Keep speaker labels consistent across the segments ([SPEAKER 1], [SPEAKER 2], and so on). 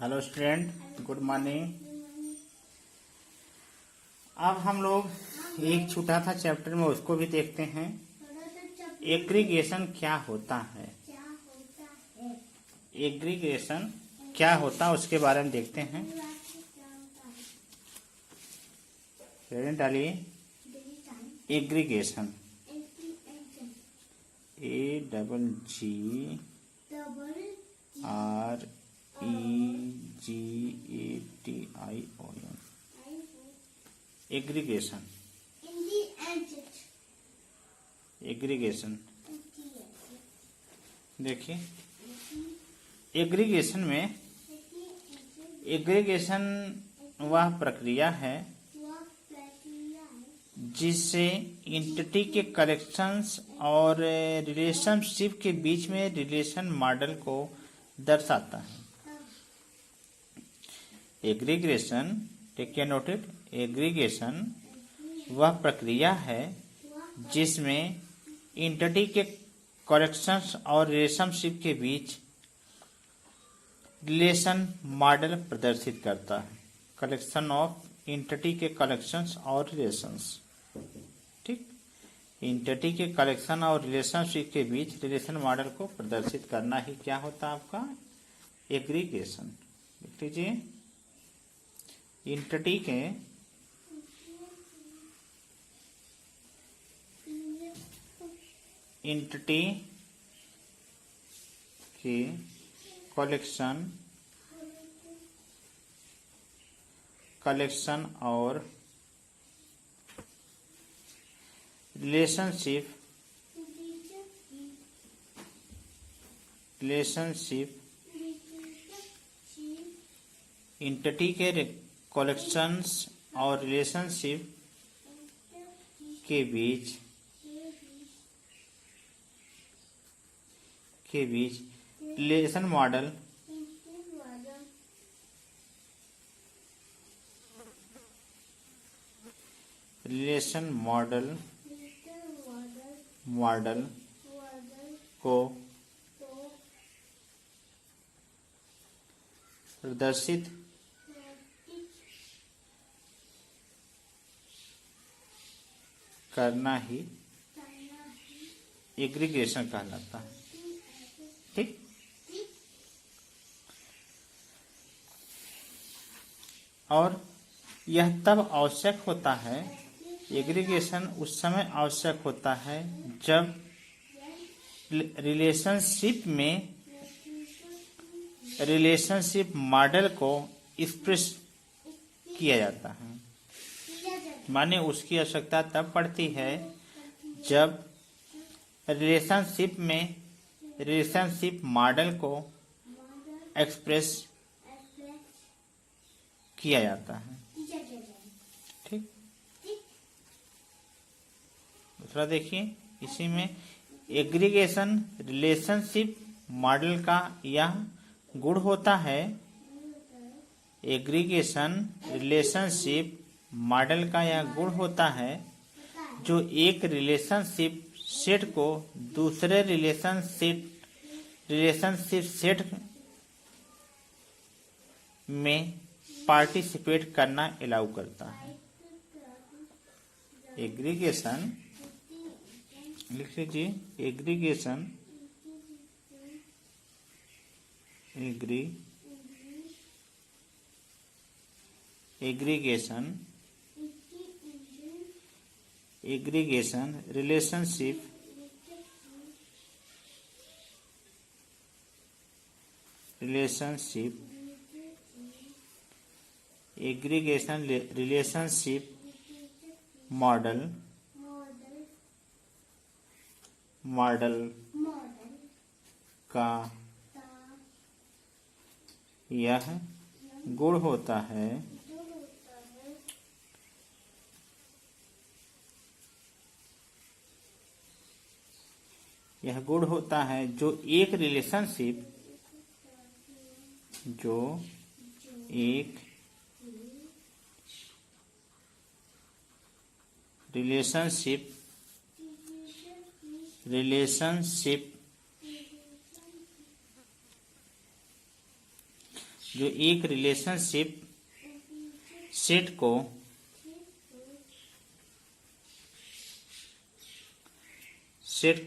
[SPEAKER 1] Hello student, good morning. अब हम लोग एक छूटा था चैप्टर में, उसको भी देखते हैं। एग्रीगेशन क्या होता है, एग्रीगेशन क्या होता है उसके बारे में देखते हैं। डालिए एग्रीगेशन, AGGREGATION, एग्रीगेशन। एग्रीगेशन देखिए, एग्रीगेशन में एग्रीगेशन वह प्रक्रिया है जिससे एंटिटी के कलेक्शंस और रिलेशनशिप के बीच में रिलेशन मॉडल को दर्शाता है। Aggregation, take care noted, aggregation वह प्रक्रिया है जिसमें एंटिटी के कलेक्शंस और रिलेशनशिप के बीच रिलेशन मॉडल प्रदर्शित करता है। कलेक्शन ऑफ एंटिटी के कलेक्शंस और रिलेशंस, ठीक, एंटिटी के कलेक्शन और रिलेशनशिप के बीच रिलेशन मॉडल को प्रदर्शित करना ही क्या होता है आपका एग्रीगेशन। लिख लीजिए, एंटिटी के कलेक्शन और रिलेशनशिप एंटिटी के कलेक्शंस और रिलेशनशिप के बीच रिलेशन मॉडल को प्रदर्शित करना ही एग्रीगेशन कहलाता है। ठीक, और यह तब आवश्यक होता है, एग्रीगेशन उस समय आवश्यक होता है जब रिलेशनशिप मॉडल को एक्सप्रेस किया जाता है। माने उसकी आवश्यकता तब पड़ती है जब रिलेशनशिप मॉडल को एक्सप्रेस किया जाता है। ठीक, दूसरा देखिए, इसी में एग्रीगेशन रिलेशनशिप मॉडल का यह गुण होता है, एग्रीगेशन रिलेशनशिप मॉडल का यह गुण होता है जो एक रिलेशनशिप सेट को दूसरे रिलेशनशिप सेट में पार्टिसिपेट करना अलाउ करता है। एग्रीगेशन, लिख लीजिए, एग्रीगेशन रिलेशनशिप मॉडल का यह गुण होता है, जो एक रिलेशनशिप जो एक रिलेशनशिप सेट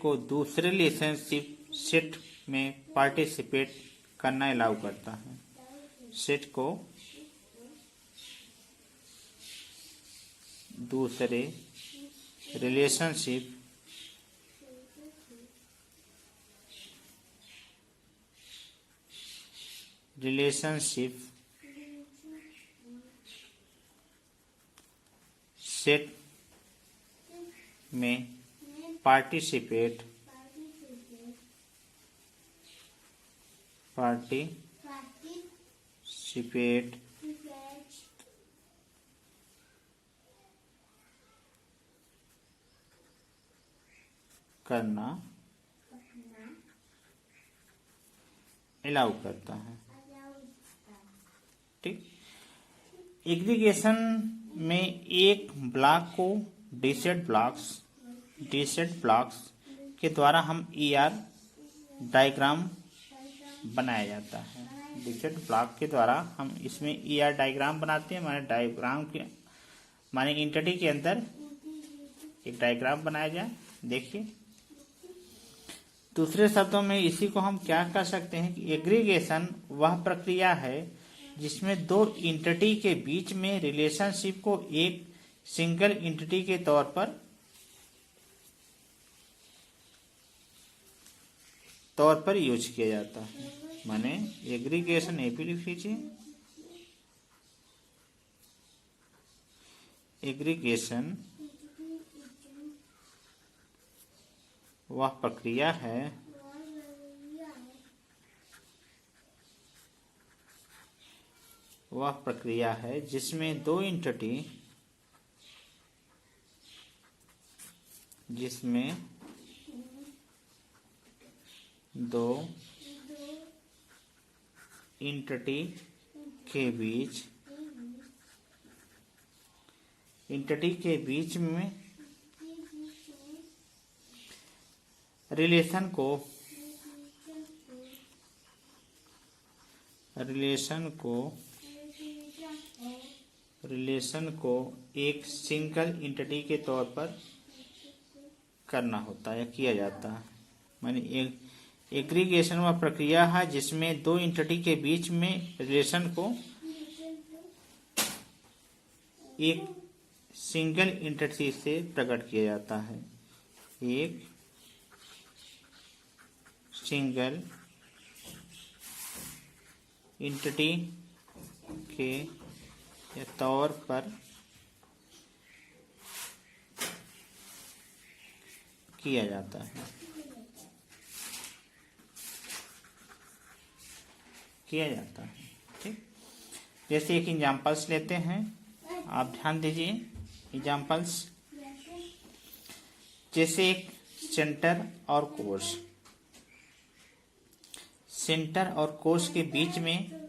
[SPEAKER 1] को दूसरे रिलेशनशिप सेट में पार्टिसिपेट करना अलाउ करता है। सेट को दूसरे रिलेशनशिप सेट में पार्टिसिपेट करना अलाउ करता है। ठीक। एग्रीगेशन में एक ब्लॉक को डिसेट ब्लॉक्स के द्वारा हम ER डायग्राम बनाया जाता है। डिसेट ब्लॉक के द्वारा हम इसमें ER डायग्राम बनाते हैं। माने एंटिटी के अंदर एक डायग्राम बनाया जाए। देखिए, दूसरे शब्दों में इसी को हम क्या कह सकते हैं कि एग्रीगेशन वह प्रक्रिया है जिसमें दो एंटिटी के बीच में रिलेशनशिप को एक सिंगल एंटिटी के तौर पर यूज किया जाता है। माने एग्रीगेशन AP लिख लीजिए। एग्रीगेशन वह प्रक्रिया है जिसमें दो एंटिटी के बीच में रिलेशन को एक सिंगल एंटिटी के तौर पर करना होता है या किया जाता है। माने एग्रीगेशन वह प्रक्रिया है जिसमें दो एंटिटी के बीच में रिलेशन को एक सिंगल एंटिटी से प्रकट किया जाता है। एक सिंगल एंटिटी के तौर पर किया जाता है। ठीक। जैसे एक एग्जांपल्स लेते हैं, आप ध्यान दीजिए। एग्जांपल्स जैसे एक सेंटर और कोर्स के बीच में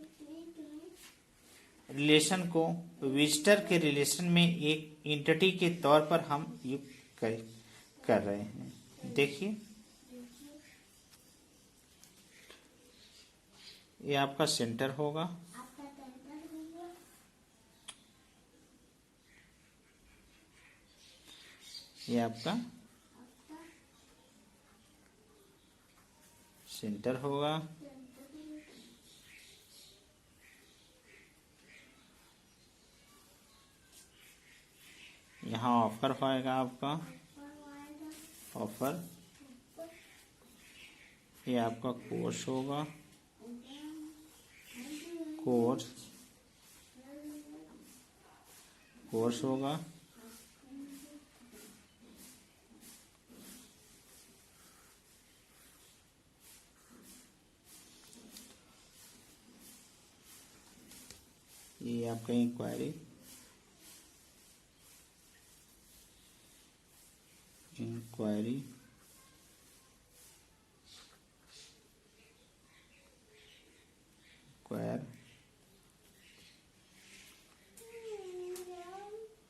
[SPEAKER 1] रिलेशन को विजिटर के रिलेशन में एक एंटिटी के तौर पर हम युक्त कर रहे हैं। देखिए, ये आपका सेंटर होगा, ये आपका सेंटर होगा, यहाँ ऑफर होएगा आपका ऑफर, ये आपका कोर्स होगा, कोर्स होगा, ये आपका इंक्वायरी, क्वायर,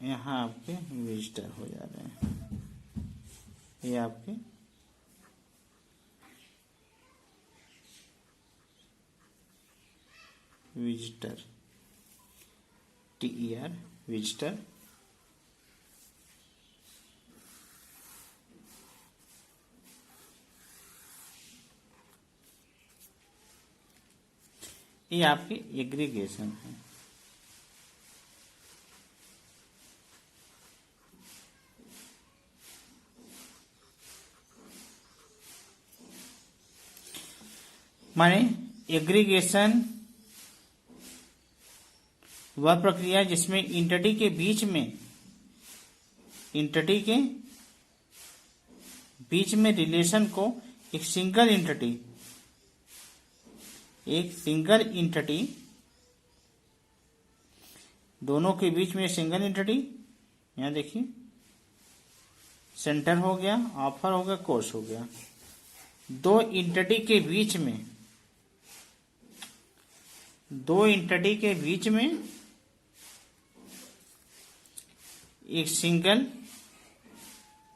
[SPEAKER 1] यहाँ आपके विजिटर हो जा रहे हैं। ये आपके विजिटर, TER विजिटर। ये आपके एग्रीगेशन है। माने एग्रीगेशन वह प्रक्रिया जिसमें इंटिटी के बीच में रिलेशन को एक सिंगल इंटिटी दोनों के बीच में सिंगल इंटिटी, यहां देखिए सेंटर हो गया, ऑफर हो गया, कोर्स हो गया। दो इंटिटी के बीच में एक सिंगल,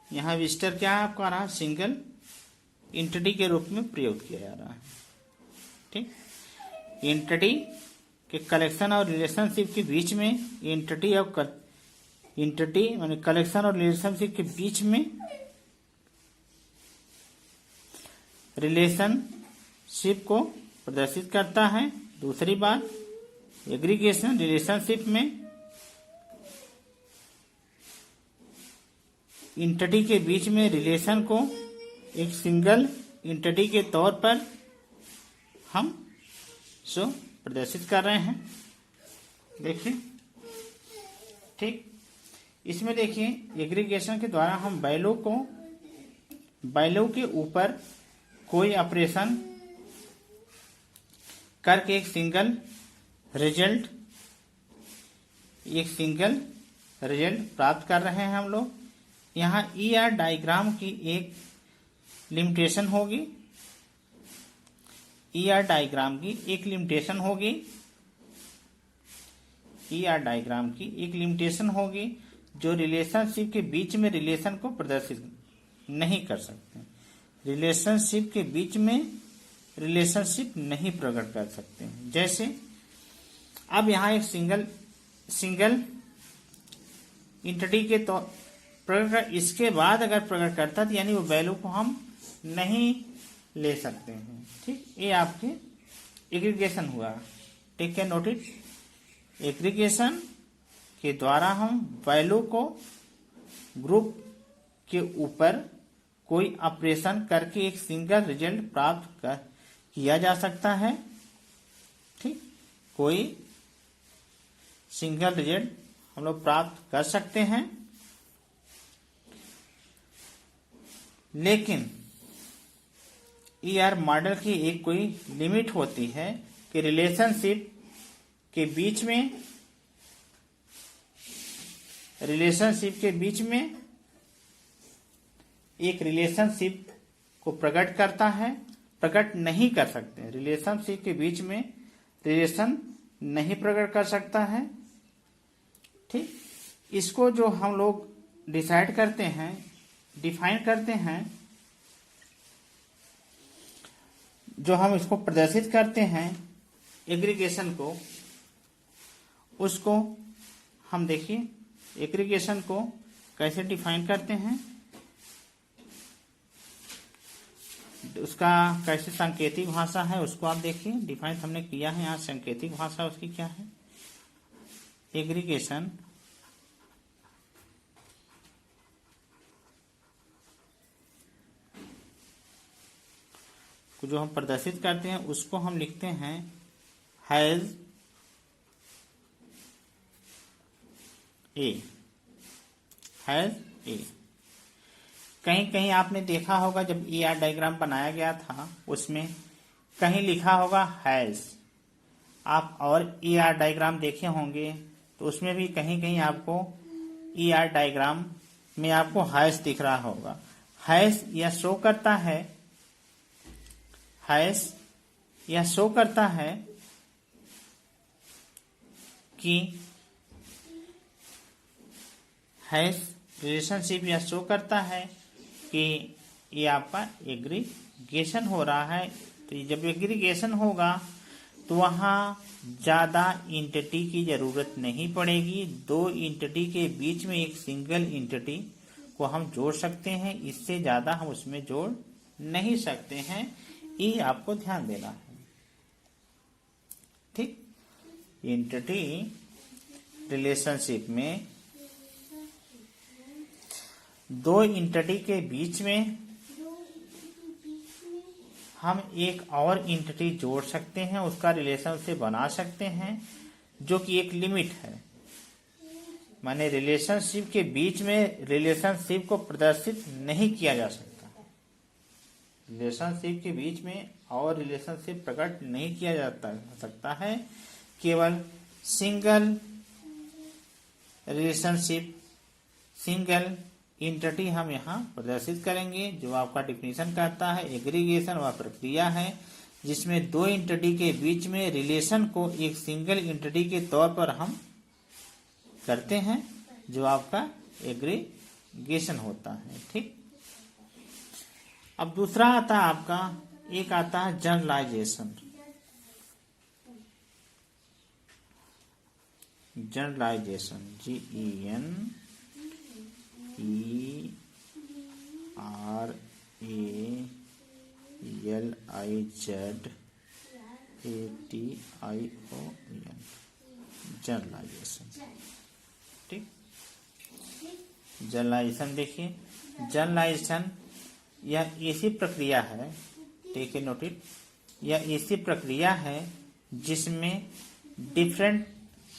[SPEAKER 1] यहां विजिटर क्या है आपका रहा, सिंगल इंटिटी के रूप में प्रयोग किया जा रहा है। ठीक, इंटिटी के कलेक्शन और रिलेशनशिप के बीच में इंटिटी माने कलेक्शन और रिलेशनशिप के बीच में रिलेशनशिप को प्रदर्शित करता है। दूसरी बात, एग्रीगेशन रिलेशनशिप में इंटिटी के बीच में रिलेशन को एक सिंगल इंटिटी के तौर पर हम प्रदर्शित कर रहे हैं। देखिए, ठीक, इसमें देखिए एग्रीगेशन के द्वारा हम वैल्यू के ऊपर कोई ऑपरेशन करके एक सिंगल रिजल्ट प्राप्त कर रहे हैं हम लोग। यहाँ ER डायग्राम की एक लिमिटेशन होगी, ER डायग्राम की एक लिमिटेशन होगी जो रिलेशनशिप के बीच में रिलेशन को प्रदर्शित नहीं कर सकते, रिलेशनशिप के बीच में रिलेशनशिप नहीं प्रकट कर सकते। जैसे अब यहाँ एक सिंगल इंटिटी के तो प्रकट, इसके बाद अगर प्रकट करता तो यानी वो वैल्यू को हम नहीं ले सकते हैं। ठीक, ये आपके एग्रीगेशन हुआ। टेक के नोटिस, एग्रीगेशन के द्वारा हम वैल्यू को ग्रुप के ऊपर कोई ऑपरेशन करके एक सिंगल रिजल्ट प्राप्त किया जा सकता है। ठीक, कोई सिंगल रिजल्ट हम लोग प्राप्त कर सकते हैं, लेकिन ER मॉडल की एक कोई लिमिट होती है कि रिलेशनशिप के बीच में एक रिलेशनशिप को प्रकट नहीं कर सकते। रिलेशनशिप के बीच में रिलेशन नहीं प्रकट कर सकता है। ठीक, इसको जो हम लोग डिफाइन करते हैं, जो हम इसको प्रदर्शित करते हैं एग्रीगेशन को, उसको हम देखिए एग्रीगेशन को कैसे डिफाइन करते हैं, उसका कैसे सांकेतिक भाषा है उसको आप देखिए। डिफाइन हमने किया है, यहाँ सांकेतिक भाषा उसकी क्या है। एग्रीगेशन को जो हम प्रदर्शित करते हैं उसको हम लिखते हैं हैज ए। कहीं आपने देखा होगा जब ER डायग्राम बनाया गया था उसमें कहीं लिखा होगा हैज। आप और ER डायग्राम देखे होंगे तो उसमें भी कहीं आपको ER डायग्राम में आपको हैज दिख रहा होगा। हैज यह शो करता है कि हैज रिलेशनशिप यह शो करता है कि ये आपका एग्रीगेशन हो रहा है। तो जब एग्रीगेशन होगा तो वहाँ ज़्यादा इंटिटी की ज़रूरत नहीं पड़ेगी। दो इंटिटी के बीच में एक सिंगल इंटिटी को हम जोड़ सकते हैं, इससे ज़्यादा हम उसमें जोड़ नहीं सकते हैं। ये आपको ध्यान देना है। ठीक, इंटिटी रिलेशनशिप में दो इंटिटी के बीच में हम एक और इंटिटी जोड़ सकते हैं, उसका रिलेशन से बना सकते हैं, जो कि एक लिमिट है। माने रिलेशनशिप के बीच में रिलेशनशिप को प्रदर्शित नहीं किया जा सकता। रिलेशनशिप के बीच में और रिलेशनशिप प्रकट नहीं किया जाता सकता है। केवल सिंगल रिलेशनशिप, सिंगल इंटिटी हम यहाँ प्रदर्शित करेंगे। जो आपका डिफिनीशन कहता है, एग्रीगेशन वह प्रक्रिया है जिसमें दो इंटिटी के बीच में रिलेशन को एक सिंगल इंटिटी के तौर पर हम करते हैं, जो आपका एग्रीगेशन होता है। ठीक, अब दूसरा आता है आपका, एक आता है जनरलाइजेशन। Generalization GENERALIZATION, generalization. ठीक, जनरलाइजेशन देखिए, जनरलाइजेशन यह ऐसी प्रक्रिया है, टेक ए नोटिस, यह ऐसी प्रक्रिया है जिसमें डिफरेंट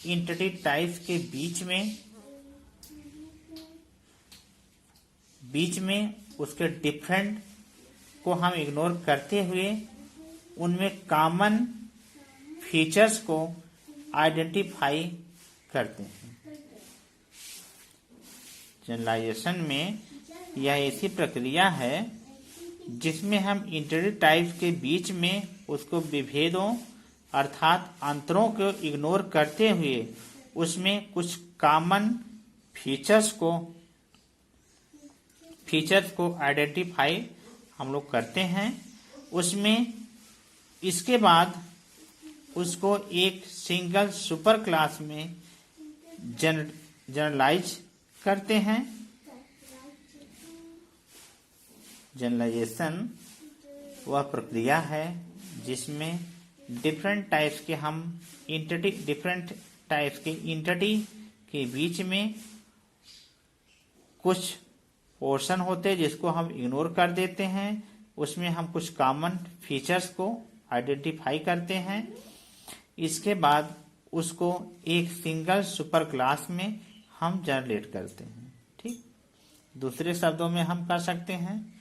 [SPEAKER 1] इंटिटी टाइप्स के बीच में उसके डिफरेंट को हम इग्नोर करते हुए उनमें कॉमन फीचर्स को आइडेंटिफाई करते हैं। जनरलाइजेशन में यह ऐसी प्रक्रिया है जिसमें हम इंटिटी टाइप्स के बीच में उसको विभेदों अर्थात अंतरों को इग्नोर करते हुए उसमें कुछ कॉमन फीचर्स को आइडेंटिफाई हम लोग करते हैं। उसमें इसके बाद उसको एक सिंगल सुपर क्लास में जनरलाइज करते हैं। जनरलाइजेशन वह प्रक्रिया है जिसमें डिफरेंट टाइप्स के इंटिटी के बीच में कुछ पोर्शन होते हैं जिसको हम इग्नोर कर देते हैं, उसमें हम कुछ कॉमन फीचर्स को आइडेंटिफाई करते हैं। इसके बाद उसको एक सिंगल सुपर क्लास में हम जनरेट करते हैं। ठीक, दूसरे शब्दों में हम कह सकते हैं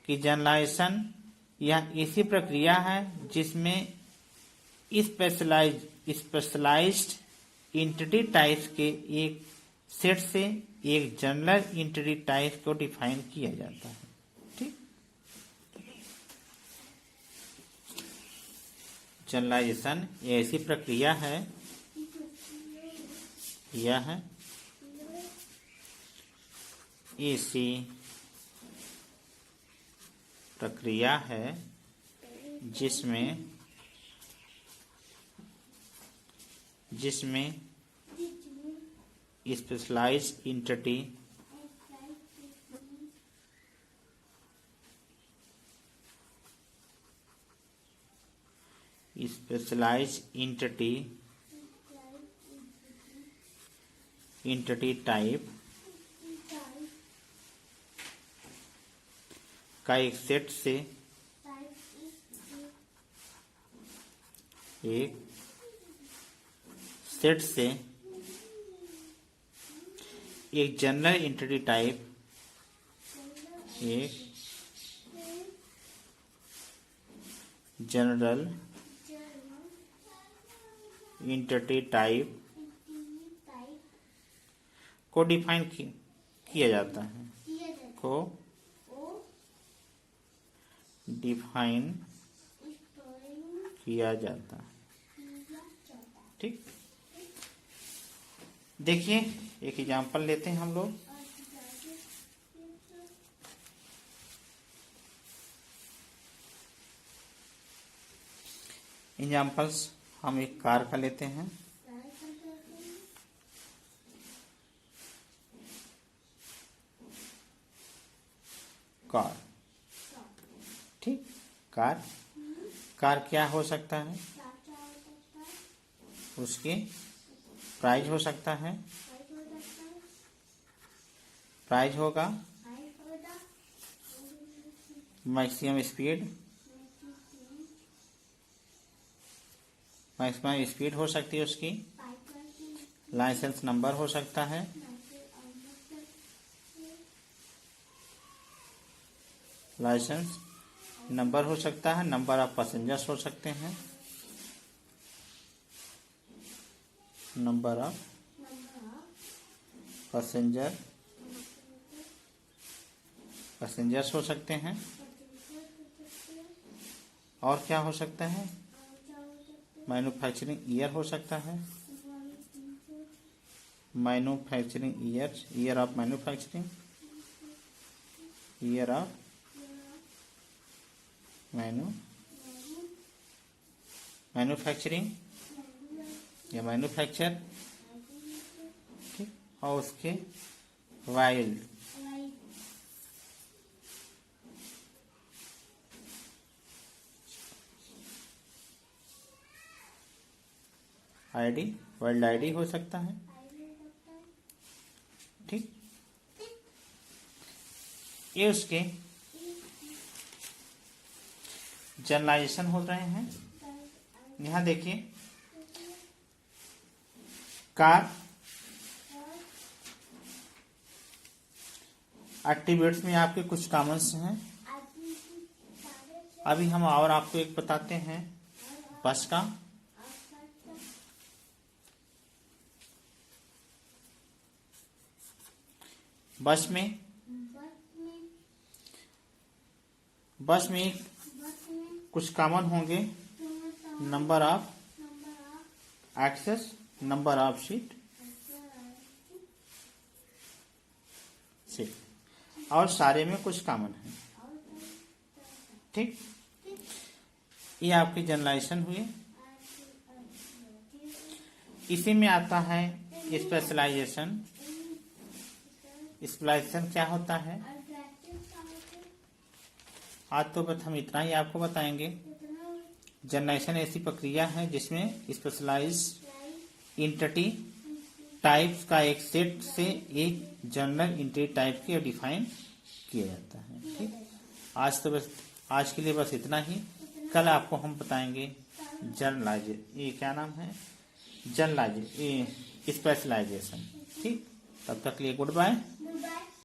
[SPEAKER 1] कि जनरलाइजेशन यह ऐसी प्रक्रिया है जिसमें स्पेशलाइज्ड इंटिटी टाइप्स के एक सेट से एक जनरल इंटिटी टाइप को डिफाइन किया जाता है। ठीक, जनरलाइजेशन ये ऐसी प्रक्रिया है, यह ऐसी प्रक्रिया है जिसमें स्पेशलाइज्ड इंटिटी टाइप का एक सेट से एक जनरल इंटिटी टाइप को डिफाइन किया जाता है, ठीक, देखिए एक एग्जांपल लेते हैं हम लोग। एग्जांपल्स हम एक कार का लेते हैं। कार, ठीक। कार, कार क्या हो सकता है? उसके प्राइस हो सकता है, प्राइस होगा मैक्सिमम स्पीड, मैक्सिमम स्पीड हो सकती है उसकी, लाइसेंस नंबर हो सकता है, लाइसेंस नंबर हो सकता है, नंबर ऑफ पैसेंजर्स हो सकते हैं, नंबर ऑफ पैसेंजर्स हो सकते हैं। और क्या हो सकता है? मैन्युफैक्चरिंग ईयर हो सकता है, manufacturing year of manufacturing, year of manufacturing या मैन्युफैक्चर, ठीक। और उसके वाइल्ड, आईडी, वर्ल्ड आईडी हो सकता है, ठीक। ये उसके जनरलाइजेशन हो रहे हैं। यहां देखिए, कार एट्रीब्यूट्स में आपके कुछ कॉमन्स हैं। अभी हम और आपको एक बताते हैं बस का। बस में कुछ कॉमन होंगे, number of access, number of seat, और सारे में कुछ कॉमन है, ठीक। ये आपके जनरलाइजेशन हुए। इसी में आता है स्पेशलाइजेशन। स्पेशलाइजेशन क्या होता है? आज तो बस हम इतना ही आपको बताएंगे। जनरलाइजेशन ऐसी प्रक्रिया है जिसमें स्पेशलाइज एंटिटी टाइप्स का एक सेट से एक जनरल एंटिटी टाइप की डिफाइन किया जाता है, ठीक। आज के लिए बस इतना ही। कल आपको हम बताएंगे जनरलाइज, ये क्या नाम है, जनरलाइज स्पेशलाइजेशन, ठीक। तब तक के लिए गुड बाय।